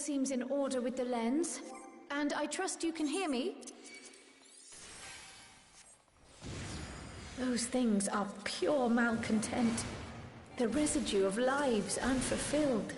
seems in order with the lens, and I trust you can hear me. Those things are pure malcontent, the residue of lives unfulfilled.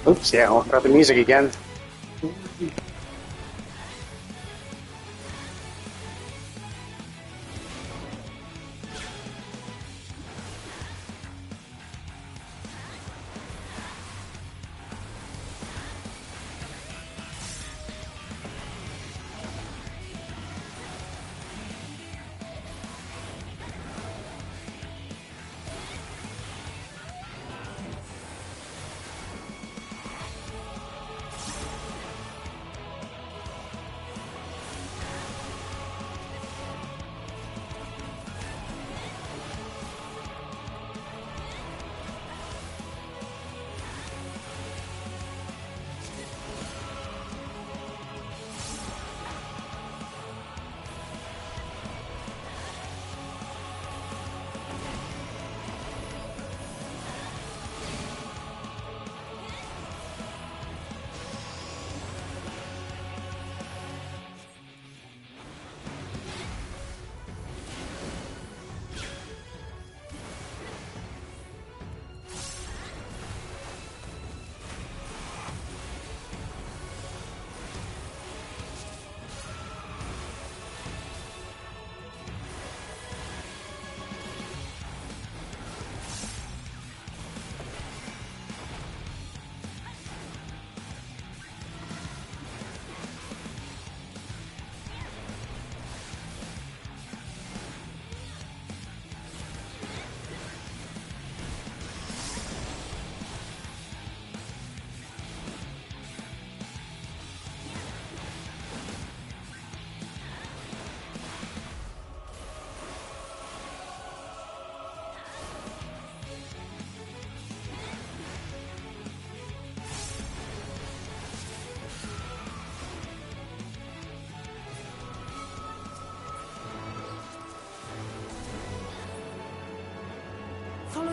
Oops, yeah, I'll cut the music again.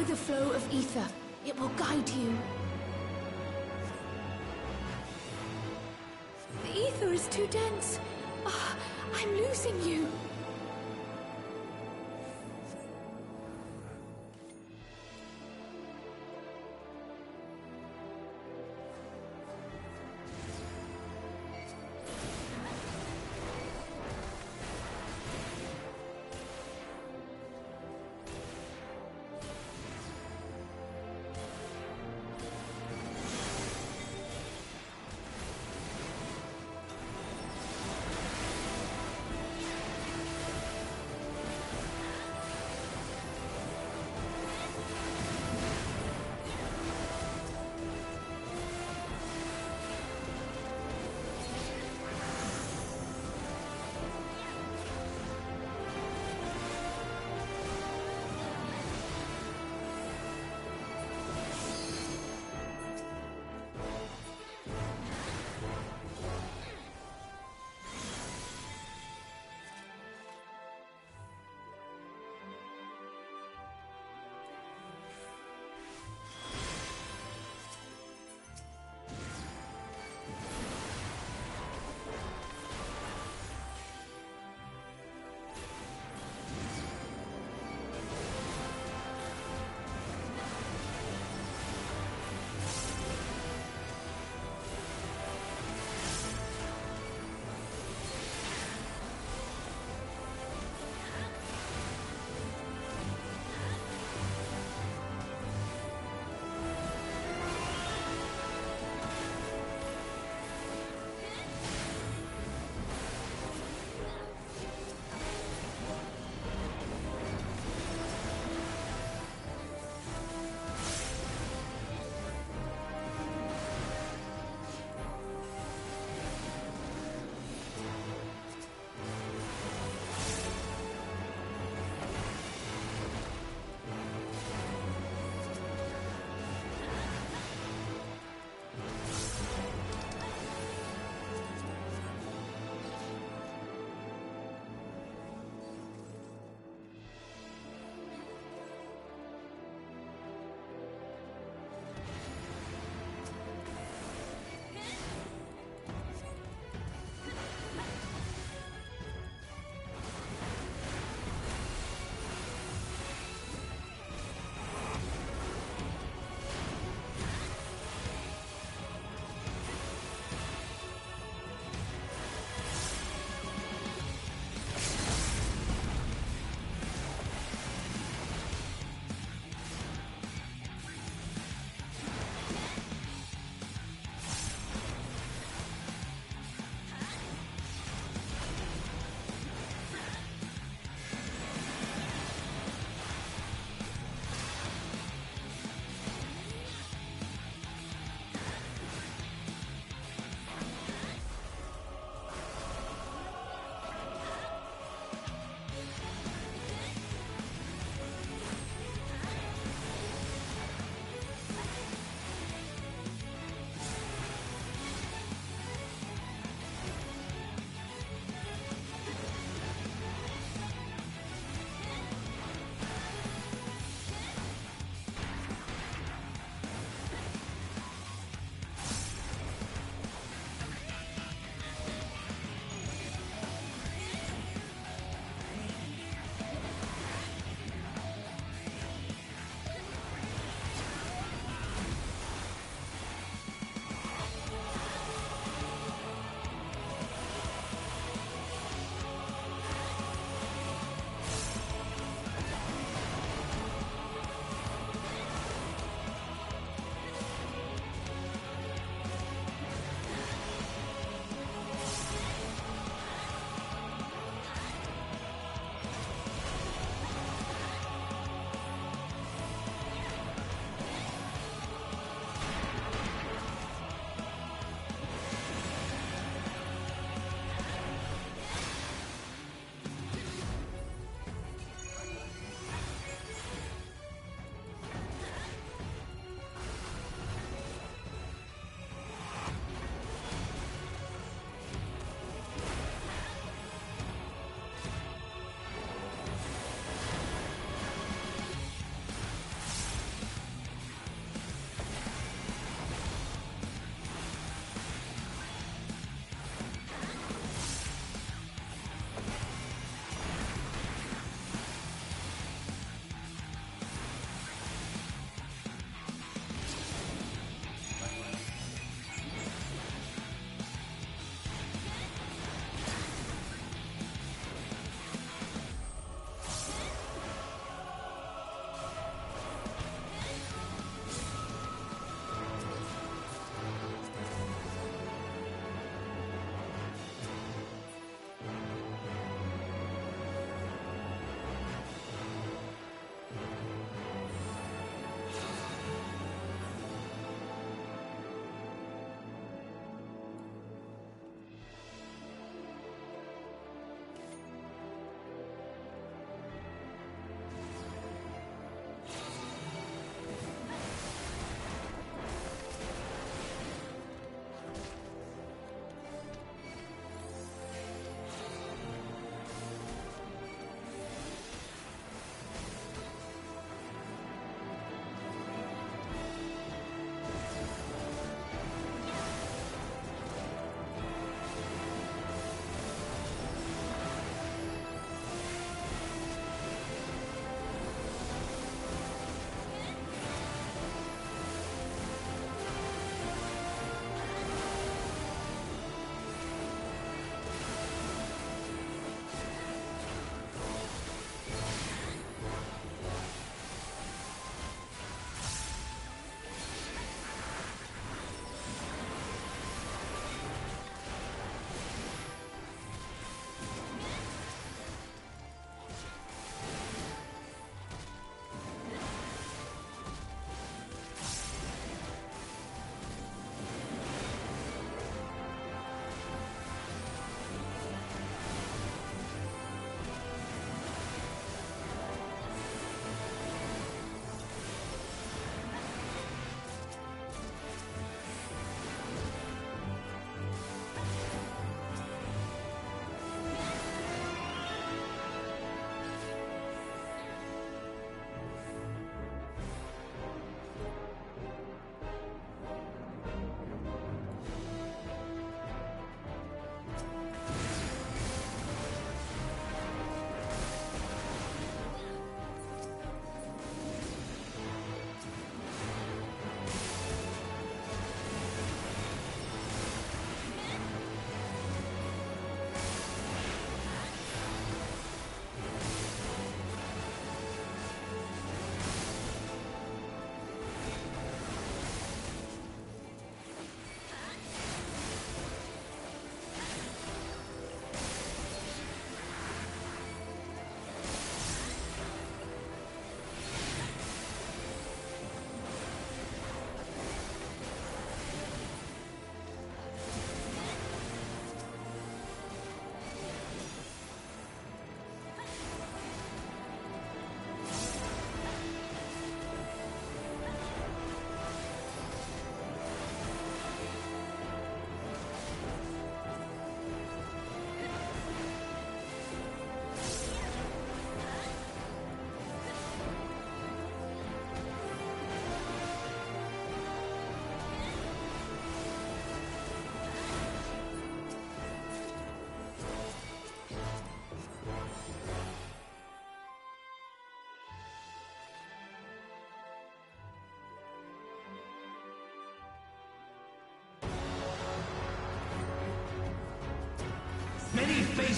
the flow of ether. It will guide you. The ether is too dense. Ah, I'm losing you.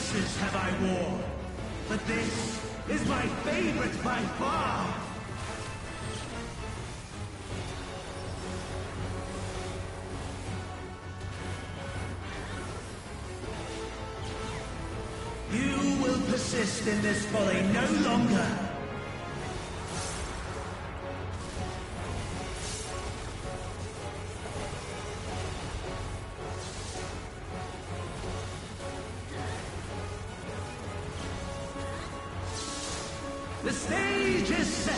races have I worn, but this is my favorite by far. You will persist in this folly no longer. The stage is set!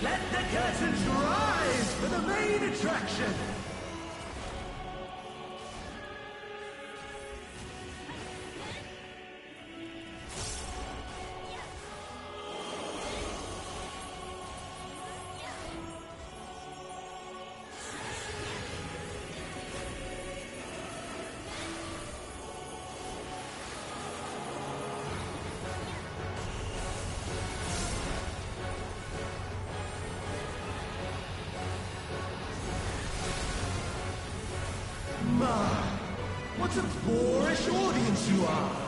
Let the curtains rise for the main attraction! What a boorish audience you are!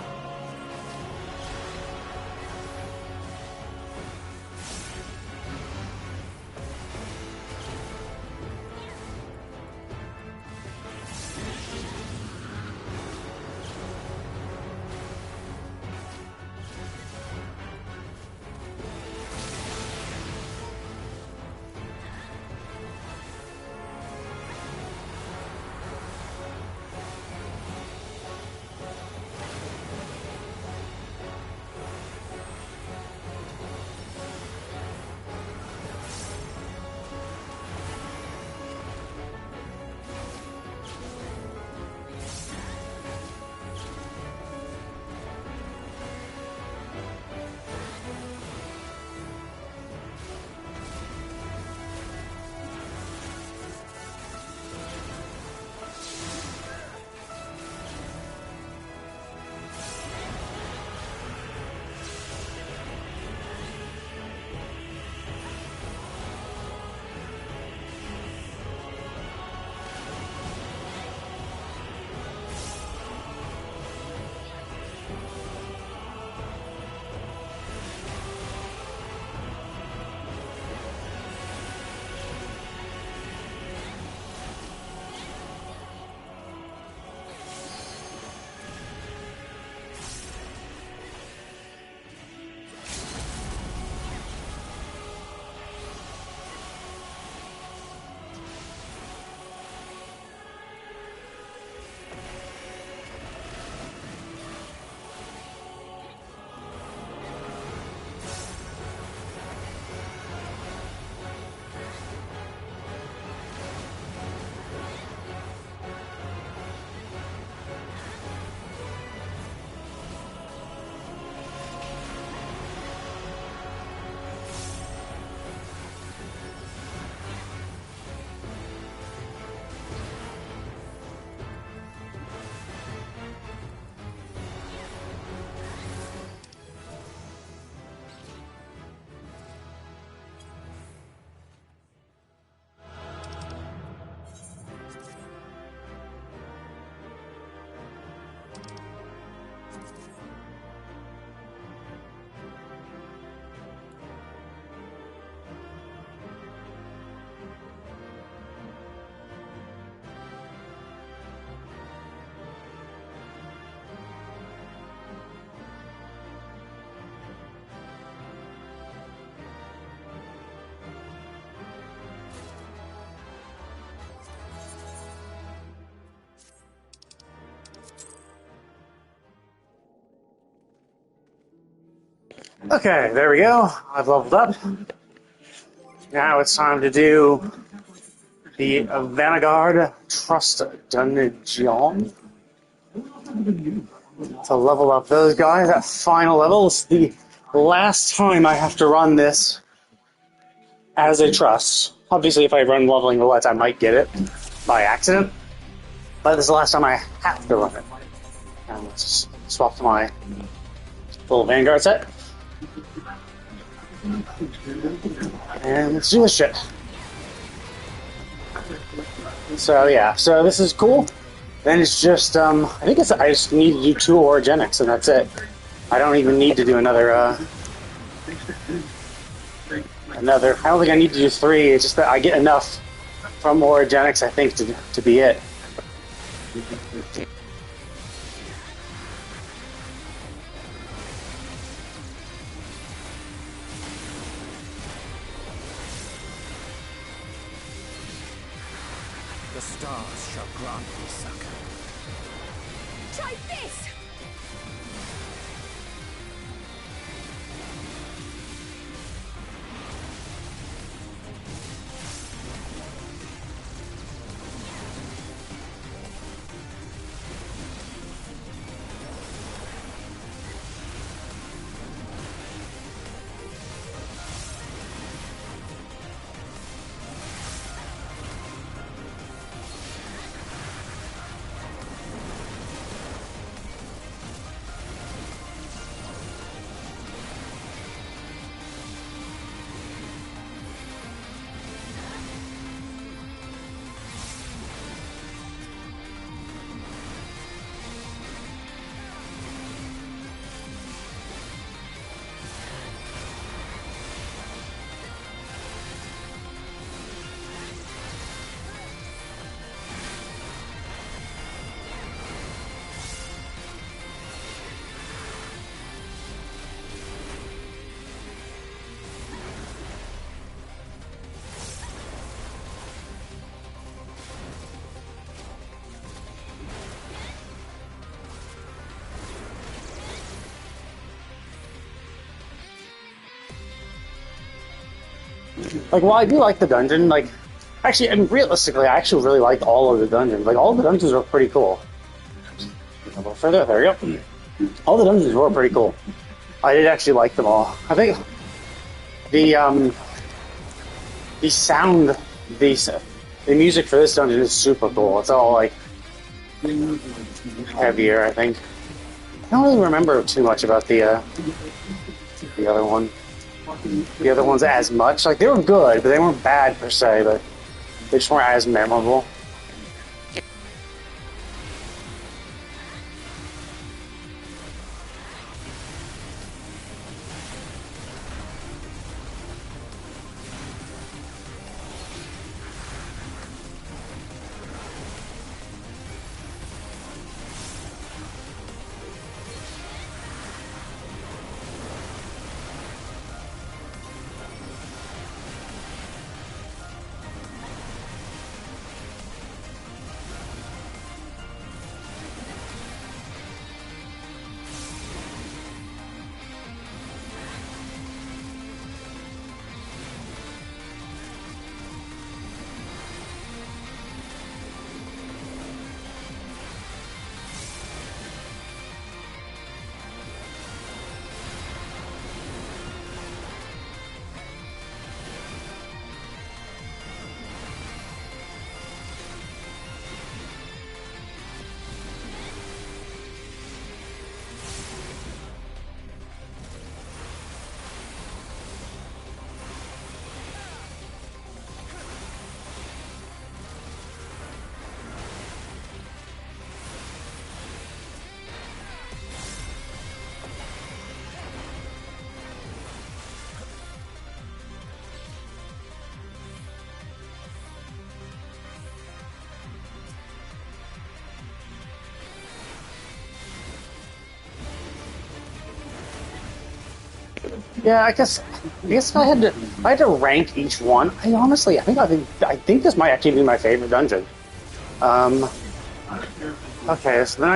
Okay, there we go. I've leveled up. Now it's time to do the Vanguard Trust Dungeon. To level up those guys at final level. It's the last time I have to run this as a trust. Obviously, if I run leveling roulette, I might get it by accident. But this is the last time I have to run it. And let's just swap to my little Vanguard set. And let's do this shit. So yeah, so this is cool. Then it's just, I think it's, I just need to do 2 orogenics and that's it. I don't even need to do another, I don't think I need to do 3, it's just that I get enough from orogenics, I think, to be it. The stars shall grant me succor. Try this! Like, while I do like the dungeon, like, actually, and realistically, I actually really liked all of the dungeons. Like, all the dungeons were pretty cool. A little further, there we go. All the dungeons were pretty cool. I did actually like them all. I think the sound, the music for this dungeon is super cool. It's all, like, heavier, I think. I don't really remember too much about the other one. The other ones as much. Like, they were good, but they weren't bad per se, but they just weren't as memorable. Yeah, I guess if I had to rank each one, I think this might actually be my favorite dungeon. Okay, so the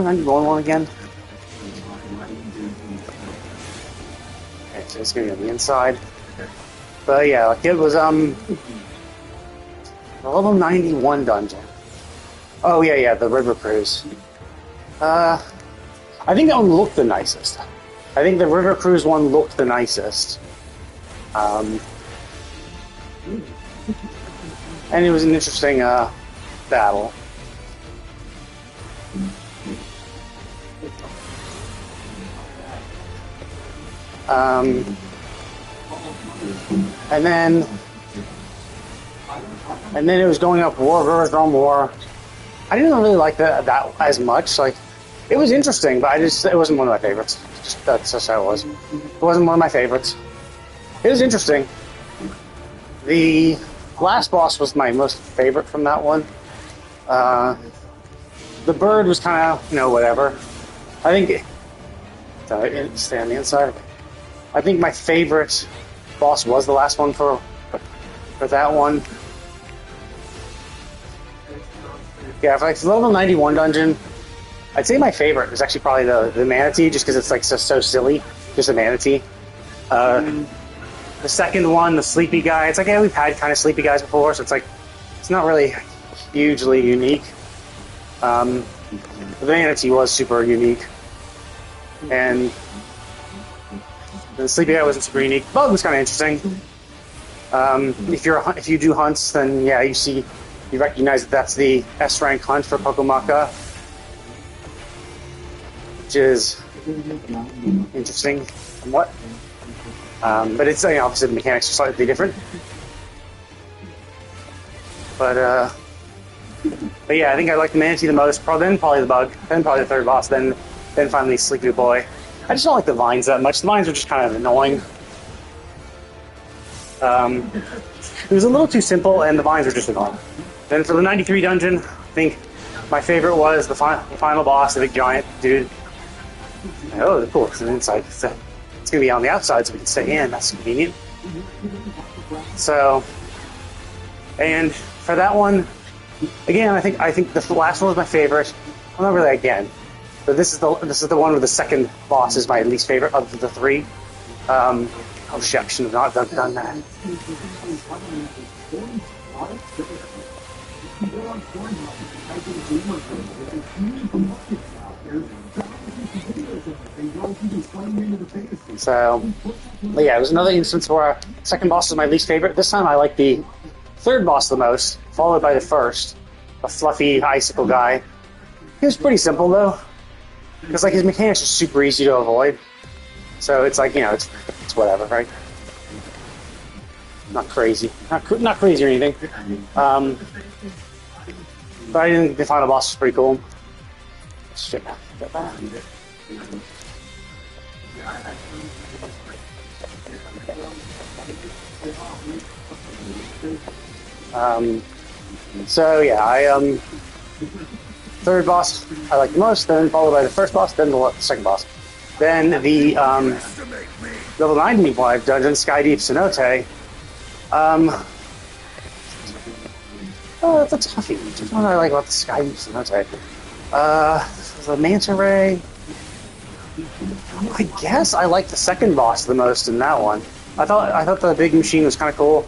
91 one again. So it's gonna be on the inside. But yeah, like it was a level 91 dungeon. Oh yeah, the River Cruise. I think that one looked the nicest. I think the River Cruise one looked the nicest. And it was an interesting battle. And then it was going up War, Drum War. I didn't really like that as much. Like, it was interesting, but it wasn't one of my favorites. That's just how it was. It wasn't one of my favorites. It was interesting. The last boss was my most favorite from that one. The bird was kind of, whatever. I think stay on the inside. I think my favorite boss was the last one for that one. Yeah, for like the level 91 dungeon, I'd say my favorite is actually probably the manatee, just because it's like so silly, just a manatee. The second one, the sleepy guy, it's like, yeah, we've had kind of sleepy guys before, so it's like, it's not really hugely unique. The manatee was super unique, and the sleepy guy wasn't super unique. Bug was kind of interesting. If you do hunts, then yeah, you recognize that that's the S rank hunt for Pokomaka, which is interesting somewhat. But it's obviously the mechanics are slightly different. But yeah, I think I like the manatee the most. Then probably the bug. Then probably the third boss. Then finally Sleepy Boy. I just don't like the vines that much. The vines are just kind of annoying. It was a little too simple, and the vines are just annoying. Then for the 93 dungeon, I think my favorite was the final boss, the big giant dude. Oh, cool, it's an inside. It's going to be on the outside, so we can stay in. That's convenient. So, and for that one, again, I think the last one was my favorite. Well, not really again, but this is the one where the second boss is my least favorite of the three. Oh shit, I should have not done that. So, yeah, it was another instance where second boss was my least favorite. This time I like the third boss the most, followed by the first, a fluffy icicle guy. He was pretty simple though, because like his mechanics are super easy to avoid. So it's like, it's whatever, right? Not crazy, not crazy or anything. But I think the final boss was pretty cool. Shit, get back. So yeah, third boss I like the most, then followed by the first boss, then the second boss. Then the level 95 dungeon, Skydeep Cenote. Oh, that's a toughie. Which one I like about the Skydeep Cenote? The Manta Ray. I guess I like the second boss the most in that one. I thought the big machine was kind of cool.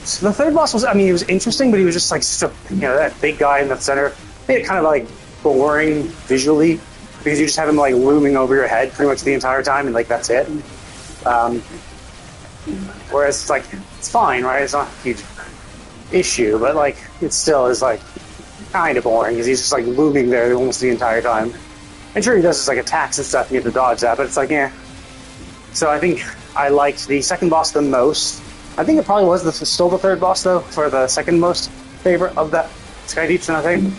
So the third boss was, it was interesting, but he was just like such a, that big guy in the center. Made it kind of like boring visually, because you just have him like looming over your head pretty much the entire time, and like that's it. Whereas it's like, it's fine, right? It's not a huge issue, but like it still is like kind of boring, because he's just like looming there almost the entire time. And sure, he does his like attacks and stuff, and you have to dodge that, but it's like, yeah. So I think I liked the second boss the most. I think it probably was still the third boss though, for the second most favorite of that Skydeep, I think.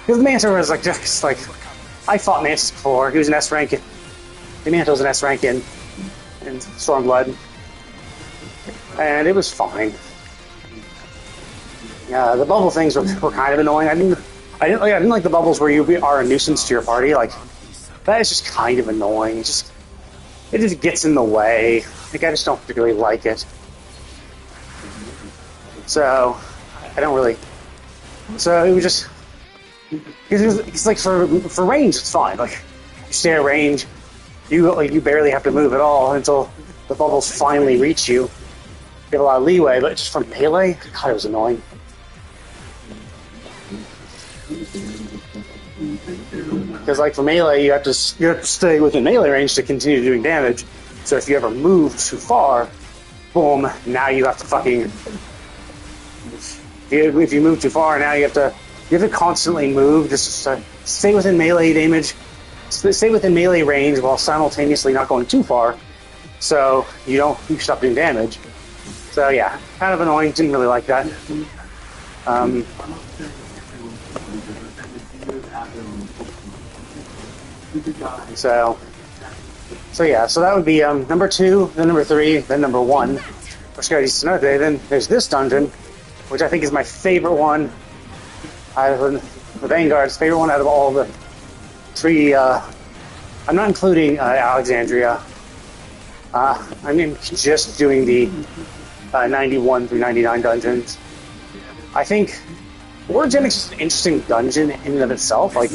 Because the Manta was like, just like, I fought Mantis before. He was an S rank. The Manta was an S rank in Stormblood, and it was fine. Yeah, the bubble things were kind of annoying. I didn't like the bubbles where you are a nuisance to your party. Like, that is just kind of annoying. It just gets in the way. Like, I just don't particularly like it. So, I don't really. So it was just, it's like for range, it's fine. Like, you stay at range, you barely have to move at all until the bubbles finally reach you. You have a lot of leeway, but just from Melee, God, it was annoying. Because like for Melee, you have to stay within melee range to continue doing damage. So if you ever move too far, boom, now you have to fucking... If you move too far, now you have to constantly move just to stay within melee damage, stay within melee range while simultaneously not going too far, so you stop doing damage. So yeah, kind of annoying. Didn't really like that. So yeah, so that would be number 2, then number 3, then number 1 for Scourge's Norte. Then there's this dungeon, which I think is my favorite one out of the Vanguard's favorite one out of all the 3. I'm not including Alexandria. I'm just doing the 91 through 99 dungeons. I think Origenics is an interesting dungeon in and of itself. Like,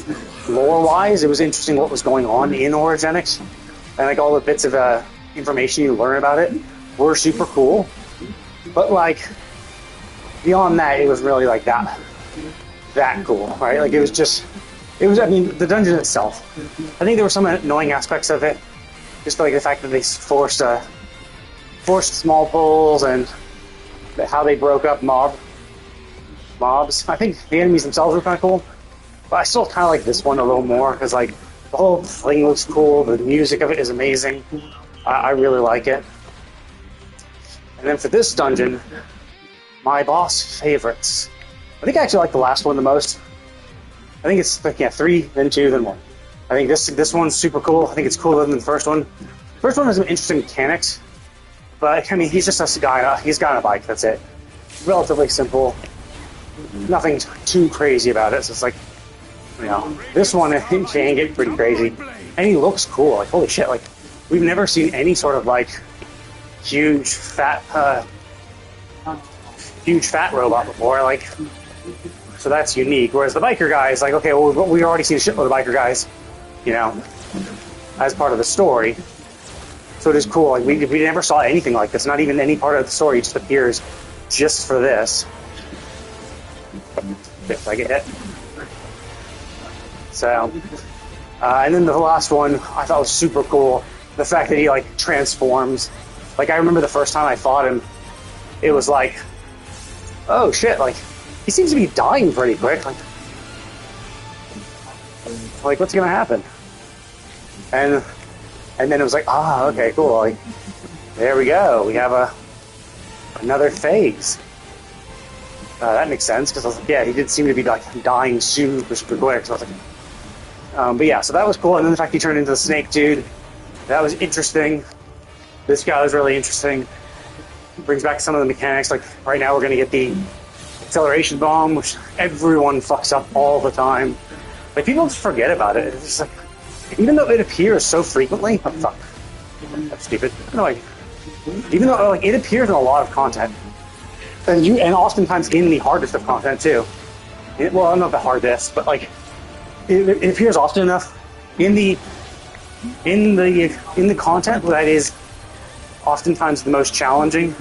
lore-wise, it was interesting what was going on in Origenics. And, like, all the bits of information you learn about it were super cool. But, like, beyond that, it was really, like, that cool, right? Like, it was, I mean, the dungeon itself. I think there were some annoying aspects of it. Just, like, the fact that they forced small pulls and how they broke up mobs. I think the enemies themselves were kind of cool, but I still kind of like this one a little more because, like, the whole thing looks cool. The music of it is amazing. I really like it. And then for this dungeon, my boss favorites. I think I actually like the last one the most. I think it's like 3, then 2, then 1. I think this one's super cool. I think it's cooler than the first one. The first one has some interesting mechanics, but I mean, he's just a guy. He's got a bike. That's it. Relatively simple. Nothing too crazy about it. So it's like, you know, this one can get pretty crazy, and he looks cool. Like, holy shit! Like, we've never seen any sort of like huge fat robot before. Like, so that's unique. Whereas the biker guy is like, okay, well, we've already seen a shitload of biker guys, you know, as part of the story. So it is cool. Like, we never saw anything like this. Not even any part of the story. It just appears just for this. If I get hit. So, and then the last one I thought was super cool. The fact that he like transforms. Like, I remember the first time I fought him, it was like, oh shit! Like, he seems to be dying pretty quick. Like what's gonna happen? And then it was like, okay, cool. Like, there we go. We have another phase. That makes sense, because I was like, yeah, he did seem to be like dying super quick. So I was like, but yeah, so that was cool. And then the fact he turned into the snake dude, that was interesting. This guy was really interesting. Brings back some of the mechanics. Like, right now we're gonna get the acceleration bomb, which everyone fucks up all the time. Like, people just forget about it. It's just like, even though it appears so frequently, oh fuck, that's stupid. No, like, even though like it appears in a lot of content. And oftentimes in the hardest of content too. Well, not the hardest, but like it appears often enough in the content that is oftentimes the most challenging.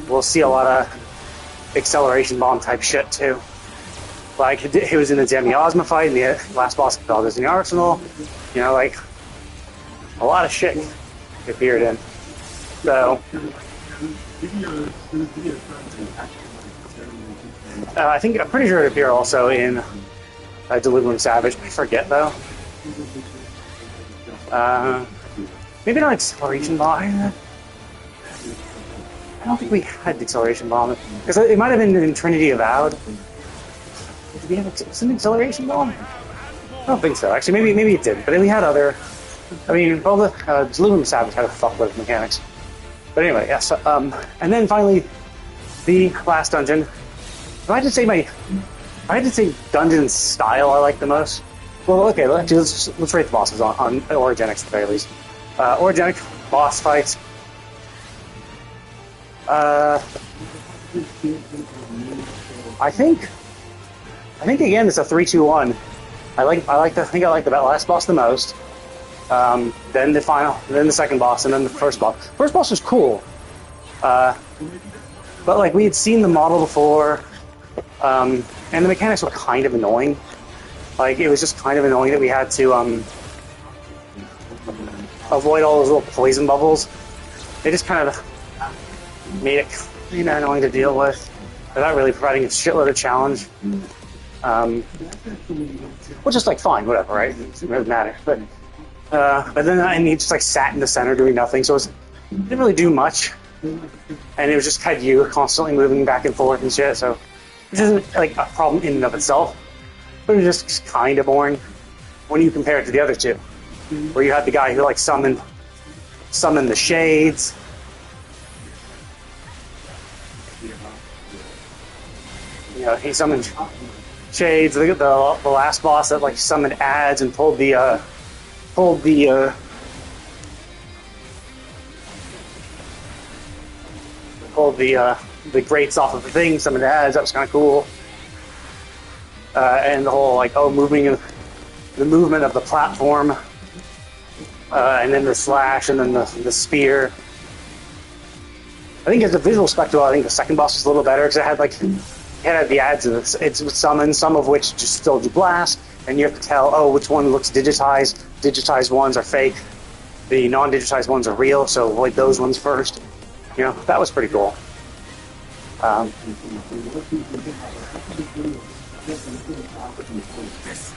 We'll see a lot of acceleration bomb type shit too. Like, it was in the Demiosma fight, in the last boss of Baldur's Gate Arsenal. You know, like, a lot of shit appeared in. So, I'm pretty sure it appeared also in Delirium Savage. I forget, though. Maybe not Acceleration Bomb. I don't think we had the Acceleration Bomb. Because it might have been in Trinity Avowed. Did we have an Acceleration Bomb? I don't think so. Actually, maybe it did. But we had other... I mean, all the Delirium Savage had a fuckload of mechanics. But anyway, yes. And then finally, the last dungeon. If I had to say dungeon style I like the most. Well, okay, let's rate the bosses on Origenics at the very least. Origenic boss fights. I think again it's a 3-2-1. I like the last boss the most. then the second boss, and then the first boss. First boss was cool, but like we had seen the model before, and the mechanics were kind of annoying. Like it was just kind of annoying that we had to avoid all those little poison bubbles. It just kind of made it annoying to deal with without really providing a shitload of challenge. Which is like fine, whatever, right? It doesn't really matter. But then he just like sat in the center doing nothing, so it didn't really do much. And it was just kind of you constantly moving back and forth and shit. So which isn't like a problem in and of itself, but it was just kind of boring when you compare it to the other two, where you had the guy who like summoned the shades. He summoned shades. The last boss that like summoned ads and pulled the grates off of the thing. Summoned ads. That was kind of cool. And the whole like the movement of the platform, and then the slash, and then the spear. I think as a visual spectacle, I think the second boss was a little better because it had the ads, and it's summoned, some of which just still do blast, and you have to tell, which one looks digitized. Digitized ones are fake. The non-digitized ones are real, so avoid those ones first. That was pretty cool.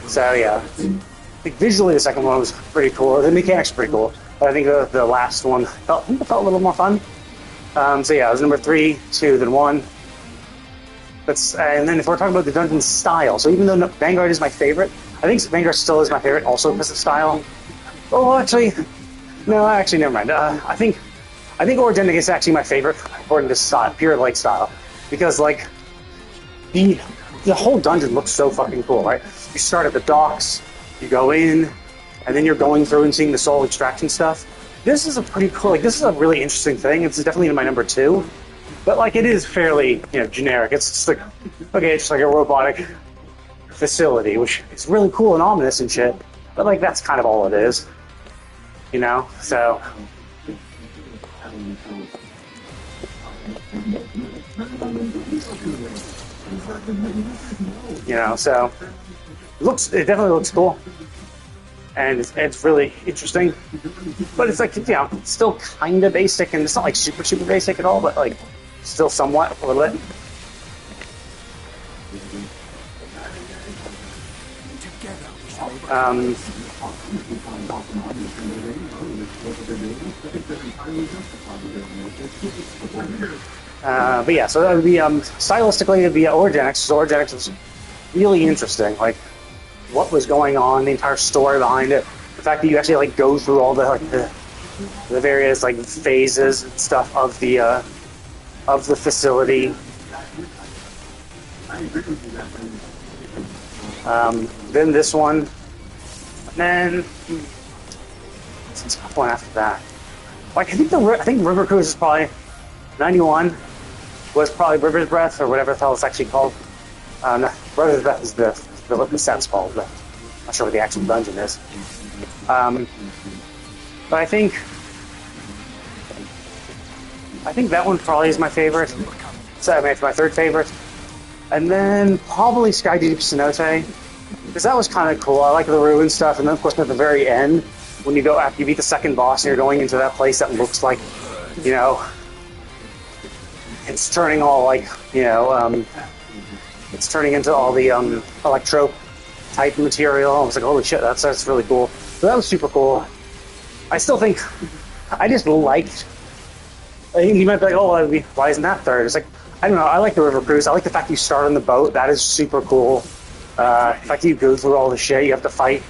So yeah, I think visually the second one was pretty cool. The mechanics were pretty cool, but I think the last one felt a little more fun. So yeah, it was number 3, 2, then 1. And then if we're talking about the dungeon style, so even though Vanguard is my favorite, I think Vanguard still is my favorite also because of style. Oh, actually, no, never mind. I think Orogenic is actually my favorite according to style, pure like style, because like the whole dungeon looks so fucking cool, right? You start at the docks, you go in, and then you're going through and seeing the soul extraction stuff. This is a pretty cool, this is a really interesting thing. It's definitely in my number 2. But like it is fairly, generic. It's just like, okay, it's just like a robotic facility, which is really cool and ominous and shit. But like that's kind of all it is, So so it definitely looks cool, and it's really interesting. But it's like it's still kind of basic, and it's not like super basic at all, but like. Still somewhat a little bit. But yeah, so that would be stylistically it'd be Orogenics. So Orogenics was really interesting. Like what was going on, the entire story behind it, the fact that you actually like go through all the various like phases and stuff of the facility. Then this one, and then what's the one after that? Like I think River Cruise is probably 91. Was probably River's Breath or whatever the hell it's actually called. No, River's Breath is what the set's called, but I'm not sure what the actual dungeon is. But I think that one probably is my favorite. So I mean, it's my 3rd favorite. And then probably Skydeep Cenote, because that was kind of cool. I like the ruin stuff. And then, of course, at the very end, when you go after you beat the second boss and you're going into that place that looks like, it's turning all like, it's turning into all the electro type material. I was like, holy shit, that's really cool. So that was super cool. I still think, I just liked. You might be like, why isn't that 3rd? It's like, I don't know, I like the River Cruise. I like the fact you start on the boat. That is super cool. The fact that you go through all the shit, you have to fight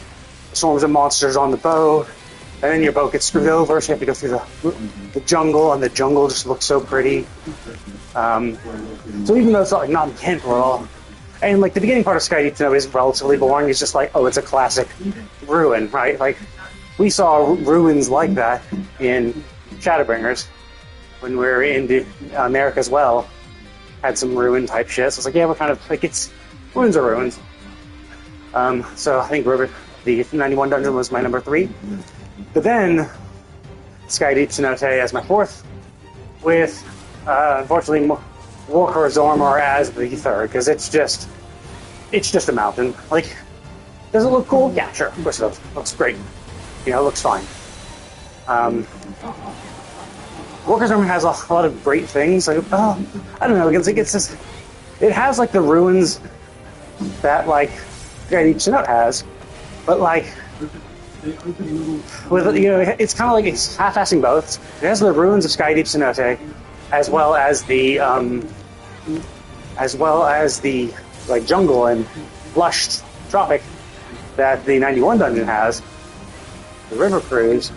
swarms of monsters on the boat, and then your boat gets screwed over, so you have to go through the jungle, and the jungle just looks so pretty. So even though it's not in Kent World, and like the beginning part of Skydeep Cenote is relatively boring, it's just like, it's a classic ruin, right? Like, we saw ruins like that in Shadowbringers. When we were in America as well, had some ruin type shit. So it's like, we're kind of like ruins are ruins. So I think the 91 dungeon was my number 3. But then, Sky Deep Cenote as my fourth, with, unfortunately, Walker Zormor as the third, because it's just a mountain. Like, does it look cool? Yeah, sure. Of course it does. Looks great. You know, it looks fine. Walker Zormor has a lot of great things. Like, I don't know. It has like the ruins that like Sky Deep Cenote has, but like with it's kind of like it's half-assing both. It has the ruins of Sky Deep Cenote, as well as the like jungle and lush tropic that the 91 dungeon has, the River Cruise.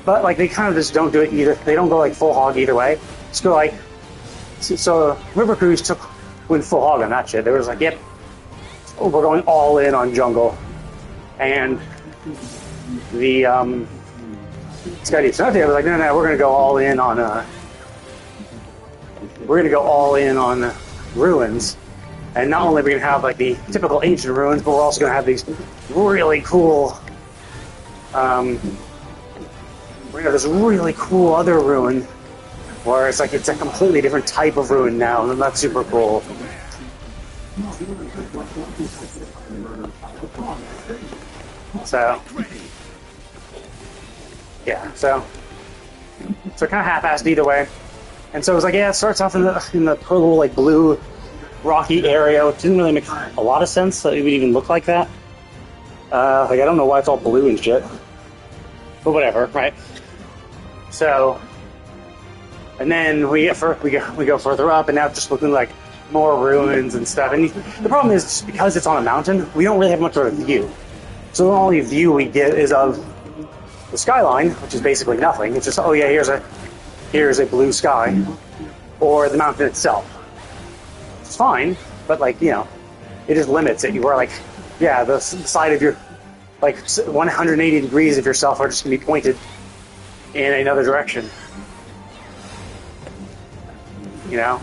But like they kind of just don't do it either. They don't go like full hog either way. Just go like so. River Cruise went full hog on that shit. They were just like, yep, we're going all in on jungle, and the Sky Deep Cenote was like, no, we're gonna go all in on ruins. And not only are we going to have like the typical ancient ruins, but we're also going to have these really cool, we're going to have this really cool other ruin, where it's a completely different type of ruin now, and that's super cool. So, yeah, so kind of half-assed either way. And so it was like, yeah, it starts off in the little like blue rocky area, which didn't really make a lot of sense that it would even look like that. Like I don't know why it's all blue and shit, but whatever, right? So, and then we go further up, and now it's just looking like more ruins and stuff. And the problem is because it's on a mountain, we don't really have much of a view. So the only view we get is of the skyline, which is basically nothing. It's just, oh yeah, here's a blue sky, or the mountain itself. It's fine, but like, you know, it just limits it. You are like, yeah, the side of your, like 180 degrees of yourself are just going to be pointed in another direction. You know?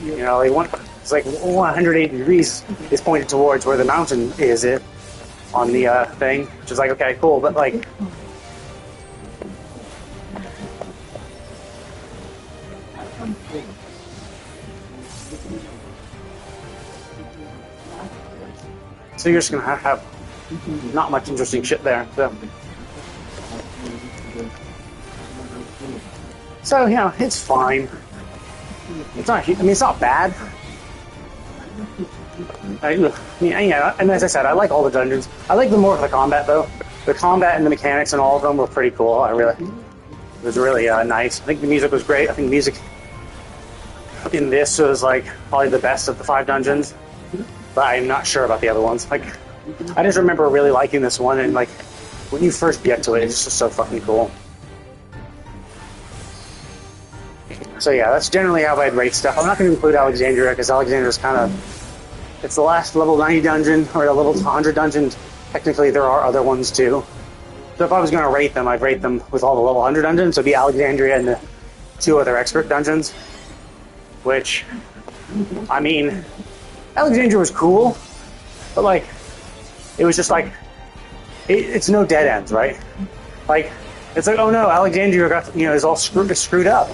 You know, it's like 180 degrees is pointed towards where the mountain is on the thing, which is like, okay, cool, but like, so you're just gonna have not much interesting shit there. So you know, it's fine. It's not. I mean, it's not bad. Yeah, and as I said, I like all the dungeons. I like the more of the combat though. The combat and the mechanics and all of them were pretty cool. It was really nice. I think the music was great. I think music in this was like probably the best of the 5 dungeons, but I'm not sure about the other ones. Like, I just remember really liking this one, and like when you first get to it, it's just so fucking cool. So yeah, that's generally how I'd rate stuff. I'm not going to include Alexandria because Alexandria's kind of, it's the last level 90 dungeon or a level 100 dungeon. Technically, there are other ones too. So if I was going to rate them, I'd rate them with all the level 100 dungeons. So it'd be Alexandria and the 2 other expert dungeons. Which, I mean, Alexandria was cool, but like, it was just like, it's no dead ends, right? Like, it's like, oh no, Alexandria got, you know, is all screwed up.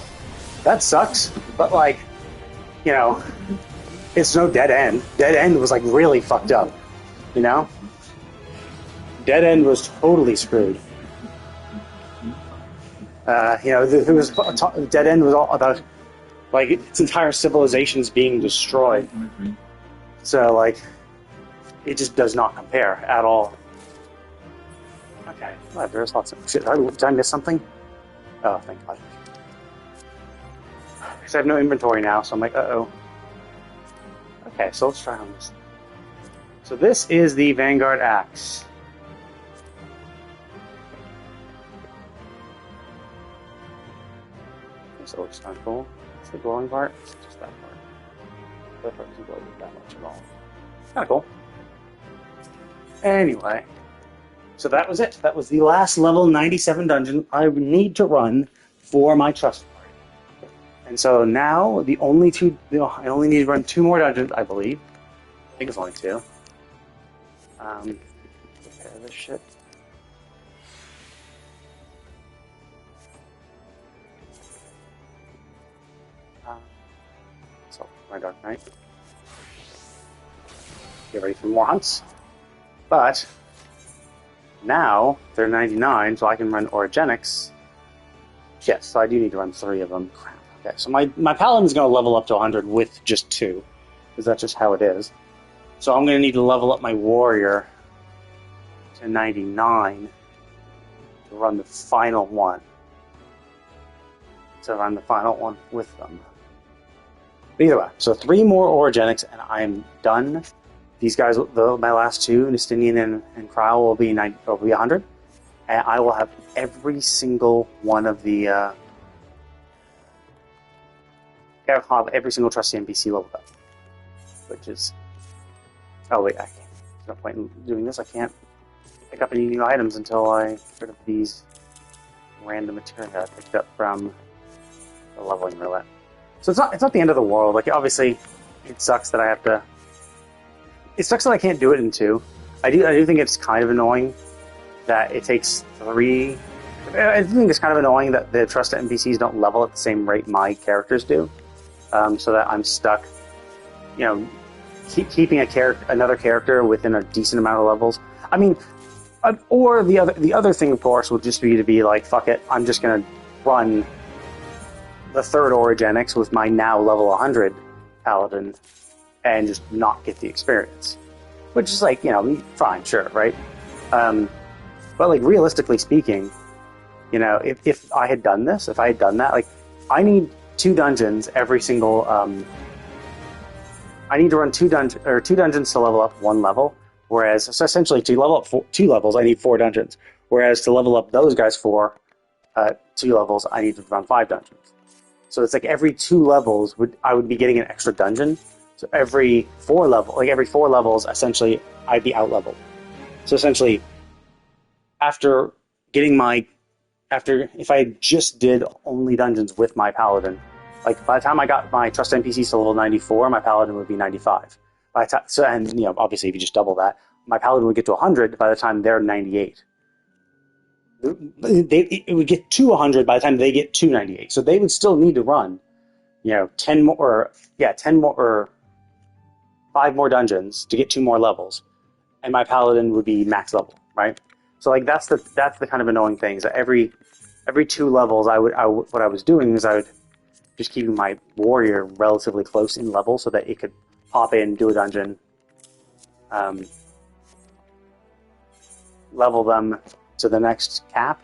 That sucks, but like, you know, it's no dead end. Dead end was like really fucked up, you know? Dead end was totally screwed. You know, dead end was all about like its entire civilization's being destroyed. So like, it just does not compare at all. Okay, well, there's lots of shit. Did I miss something? Oh, thank God. Because I have no inventory now, so I'm like, uh-oh. Okay, so let's try on this. So this is the Vanguard Axe. So it looks kind of cool. It's the glowing part. It's just that part. The other part doesn't glow that much at all. Kind of cool. Anyway. So that was it. That was the last level 97 dungeon I would need to run for my trust party. And so now I only need to run 2 more dungeons, I believe. I think it's only 2. Repair this shit. So, my Dark Knight. Get ready for more hunts. But, now, they're 99, so I can run Origenics. Yes, so I do need to run 3 of them. Crap. Okay, so my Paladin's going to level up to 100 with just 2. Because that's just how it is. So I'm going to need to level up my Warrior to 99 to run the final one. To run the final one with them. But either way, so 3 more Origenics and I'm done. These guys, my last 2, Nestinian and Kryle, will be 100. And I will have every single one of the... I'll have every single trusty NPC leveled up. Which is... Oh wait, I can't. There's no point in doing this. I can't pick up any new items until I get rid of these random material I picked up from the leveling roulette. So it's not the end of the world. Like, obviously, it sucks that I have to... It sucks that I can't do it in 2. I do think it's kind of annoying that it takes 3... I think it's kind of annoying that the trusted NPCs don't level at the same rate my characters do. So that I'm stuck, you know, keeping another character within a decent amount of levels. I mean, or the other thing, of course, would just be to be like, fuck it, I'm just going to run the 3rd Origenics with my now level 100 Paladin and just not get the experience. Which is like, you know, fine, sure, right? But like, realistically speaking, you know, if I had done this, if I had done that, like, I need 2 dungeons every single... I need to run 2 dungeons to level up 1 level, whereas, so essentially to level up 2 levels, I need 4 dungeons. Whereas to level up those guys 2 levels, I need to run 5 dungeons. So it's like every 2 levels, I would be getting an extra dungeon. So every 4 levels, essentially, I'd be out-leveled. So essentially, if I just did only dungeons with my Paladin, like, by the time I got my Trust NPCs to level 94, my Paladin would be 95. And, you know, obviously, if you just double that, my Paladin would get to 100 by the time they're 98. It would get to 100 by the time they get to 98. So they would still need to run, you know, 5 more dungeons to get 2 more levels. And my Paladin would be max level, right? So, like, that's the kind of annoying thing, is that every 2 levels, what I was doing is I would just keeping my Warrior relatively close in level so that it could pop in, do a dungeon, level them to the next cap,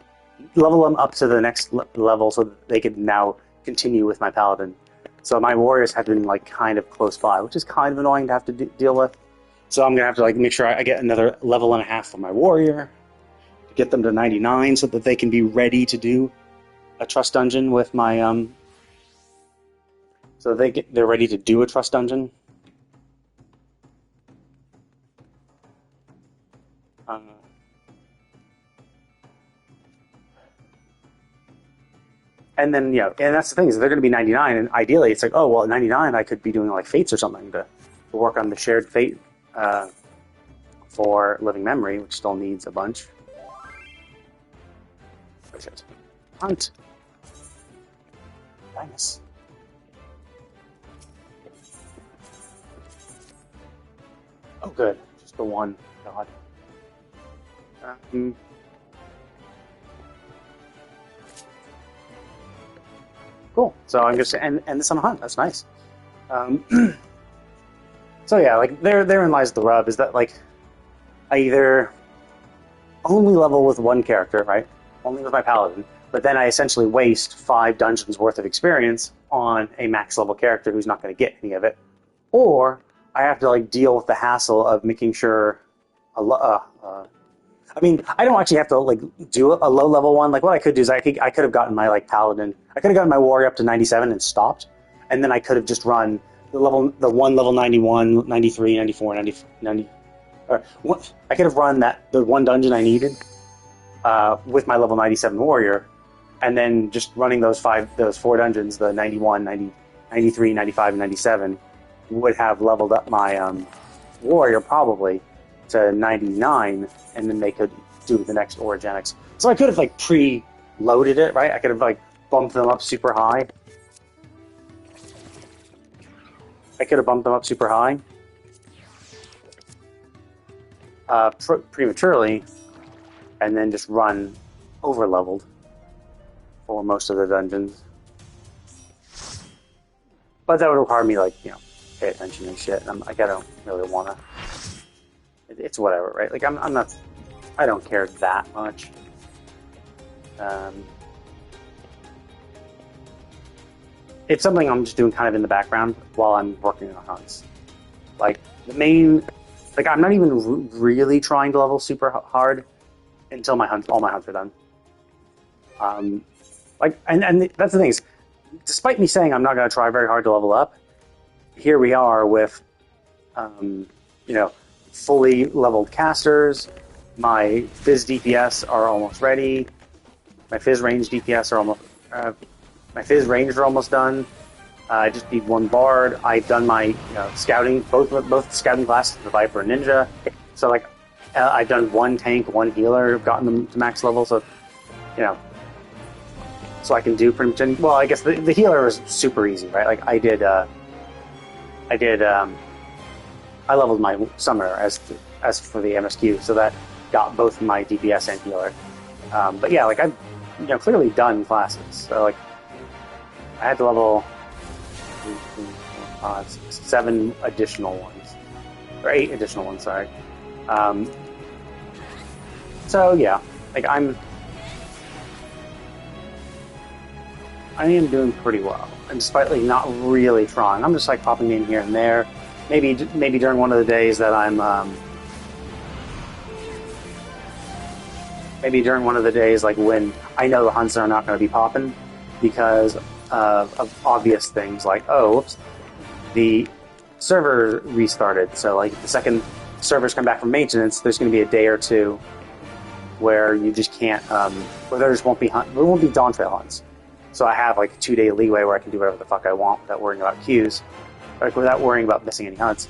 level them up to the next level so that they could now continue with my Paladin. So my Warriors have been, like, kind of close by, which is kind of annoying to have to deal with. So I'm going to have to, like, make sure I get another level and a half for my Warrior to get them to 99 so that they can be ready to do a Trust Dungeon with my... So they're ready to do a Trust Dungeon. And then, you know, and that's the thing, is they're going to be 99, and ideally it's like, oh, well, at 99 I could be doing, like, fates or something to work on the shared fate for Living Memory, which still needs a bunch. Oh, shit. Hunt. Nice. Oh, good. Just the one. God. Cool. So I'm just end this on a hunt. That's nice. So yeah, like, therein lies the rub, is that, like, I either only level with one character, right? Only with my Paladin, but then I essentially waste 5 dungeons worth of experience on a max level character who's not going to get any of it, or I have to, like, deal with the hassle of making sure I mean, I don't actually have to, like, do a low level one. Like, what I could do is I could have gotten my, like, Paladin. I could have gotten my Warrior up to 97 and stopped, and then I could have just run the one level 91, 93, 94, 90. Or I could have run the one dungeon I needed with my level 97 Warrior, and then just running those 4 dungeons, the 91, 90, 93, 95, and 97, would have leveled up my Warrior probably, to 99, and then they could do the next orogenics. So I could have like pre-loaded it, right? I could have like bumped them up super high. Prematurely, and then just run over-leveled for most of the dungeons. But that would require me, like, you know, pay attention and shit, and I'm like, I don't really want to. It's whatever, right? Like, I'm not. I don't care that much. It's something I'm just doing kind of in the background while I'm working on hunts. Like, the main. Like, I'm not even really trying to level super hard until all my hunts are done. And that's the thing is, despite me saying I'm not going to try very hard to level up, here we are with, you know, fully leveled casters. My Fizz DPS are almost ready. My Fizz range DPS are almost. My Fizz range are almost done. I just need one Bard. I've done my scouting, both scouting classes, the Viper and Ninja. So like, I've done one tank, one healer, gotten them to max level. So, you know, so I can do pretty much. Well, I guess the healer is super easy, right? Like I leveled my Summoner as for the MSQ, so that got both my DPS and healer. But yeah, like I've clearly done classes. So like, I had to level 7 additional ones, or 8 additional ones. Sorry. So yeah, like I am doing pretty well, and despite like not really trying, I'm just like popping in here and there. Maybe during one of the days that I'm maybe during one of the days like when I know the hunts are not going to be popping because of obvious things like, oh, whoops, the server restarted. So like the second servers come back from maintenance, there's going to be a day or two where you just can't, where there just won't be Dawn Trail hunts. So I have like a 2-day leeway where I can do whatever the fuck I want without worrying about queues, like without worrying about missing any hunts.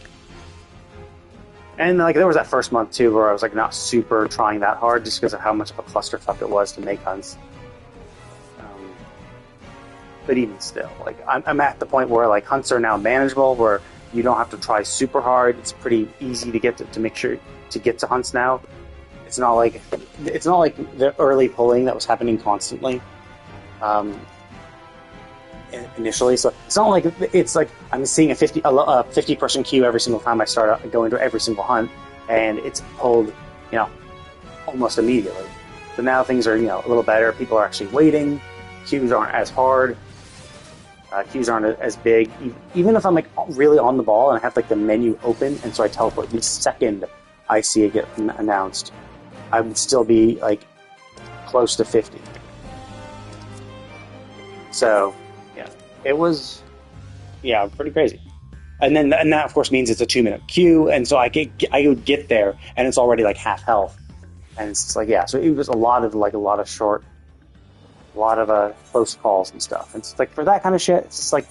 And like there was that first month too where I was like not super trying that hard just because of how much of a clusterfuck it was to make hunts. But even still, like I'm at the point where like hunts are now manageable, where you don't have to try super hard. It's pretty easy to get to make sure to get to hunts now. It's not like the early pulling that was happening constantly. Initially, so it's not like it's like I'm seeing a 50 person queue every single time I start going to every single hunt, and it's pulled, almost immediately. So now things are a little better. People are actually waiting. Queues aren't as hard. Queues aren't as big. Even if I'm like really on the ball and I have like the menu open, and so I teleport the second I see it get announced, I would still be like close to 50. So yeah, it was pretty crazy. And that of course means it's a 2-minute queue, and so I would get there and it's already like half health, and it's just like so it was a lot of close calls and stuff. And it's like for that kind of shit, it's just like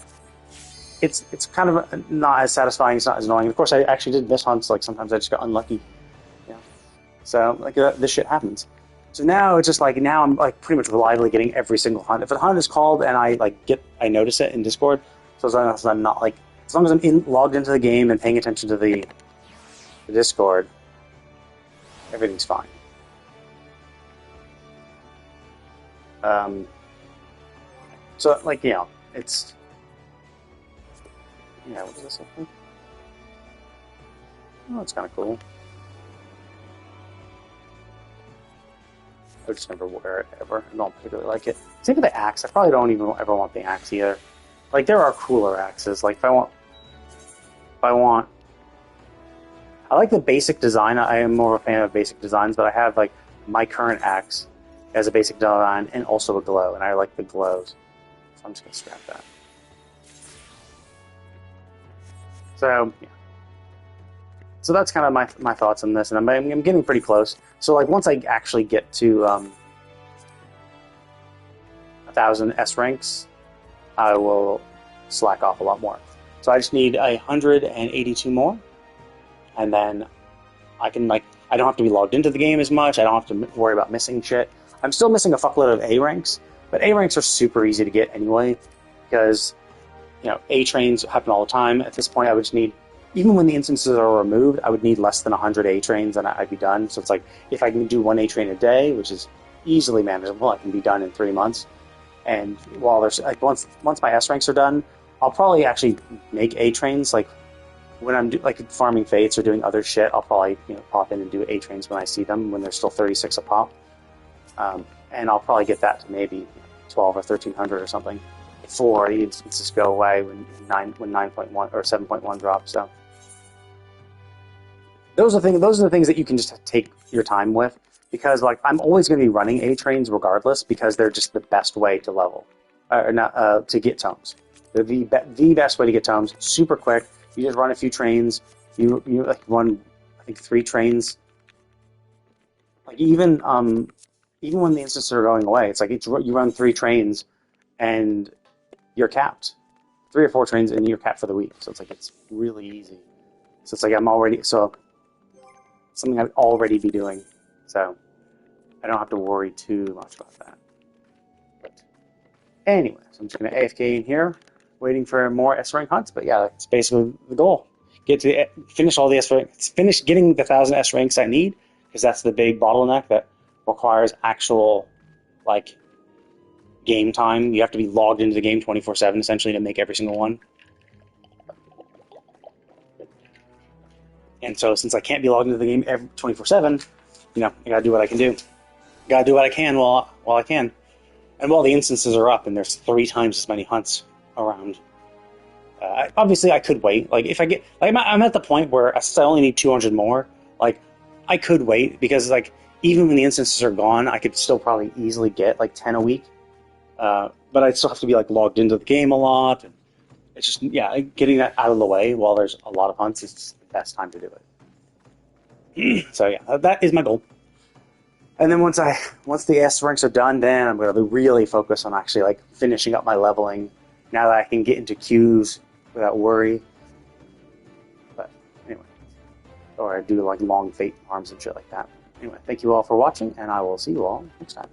it's kind of not as satisfying. It's not as annoying. Of course, I actually did miss hunts. Like sometimes I just got unlucky. So like this shit happens. So now it's just like I'm like pretty much reliably getting every single hunt. If a hunt is called and I notice it in Discord, so as long as I'm not like as long as I'm logged into the game and paying attention to the Discord, everything's fine. So like it's what is this? Oh, it's kind of cool. I just never wear it ever. I don't particularly like it. Same with the axe. I probably don't even ever want the axe either. Like there are cooler axes. Like I like the basic design. I am more of a fan of basic designs, but I have like my current axe as a basic design and also a glow, and I like the glows. So I'm just gonna scrap that. So yeah. So that's kind of my thoughts on this, and I'm getting pretty close. So like once I actually get to 1,000 S ranks, I will slack off a lot more. So I just need 182 more, and then I can I don't have to be logged into the game as much. I don't have to worry about missing shit. I'm still missing a fuckload of A ranks, but A ranks are super easy to get anyway, because A trains happen all the time. At this point, I would just need, even when the instances are removed, I would need less than 100 A trains and I'd be done. So it's like, if I can do 1 A train a day, which is easily manageable, I can be done in 3 months. And while there's once my S ranks are done, I'll probably actually make A trains. Like when I'm farming fates or doing other shit, I'll probably pop in and do A trains when I see them, when they're still 36 a pop. And I'll probably get that to maybe 12 or 1300 or something before the instances go away when 9.1 or 7.1 drops. So those are the things that you can just take your time with, because I'm always going to be running A trains regardless, because they're just the best way to level to get tomes. They're the best way to get tomes. Super quick. You just run a few trains. You run, I think, 3 trains. Even when the instances are going away, it's you run 3 trains and you're capped. 3 or 4 trains and you're capped for the week. So it's really easy. So it's something I'd already be doing. So I don't have to worry too much about that. But anyway, so I'm just going to AFK in here, waiting for more S rank hunts. But yeah, that's basically the goal. Finish all the S ranks. Finish getting the 1,000 S ranks I need, because that's the big bottleneck that requires actual game time. You have to be logged into the game 24/7 essentially to make every single one. And so since I can't be logged into the game 24/7, I gotta do what I can do. Gotta do what I can while I can. And while the instances are up and there's 3 times as many hunts around, obviously I could wait. If I get, I'm at the point where I only need 200 more. I could wait, because even when the instances are gone, I could still probably easily get 10 a week. But I'd still have to be logged into the game a lot. And it's just, getting that out of the way while there's a lot of hunts is just the best time to do it. So yeah, that is my goal. And then once the S ranks are done, then I'm going to really focus on actually finishing up my leveling. Now that I can get into queues without worry. But anyway, or I do long fate farms and shit like that. Anyway, thank you all for watching, and I will see you all next time.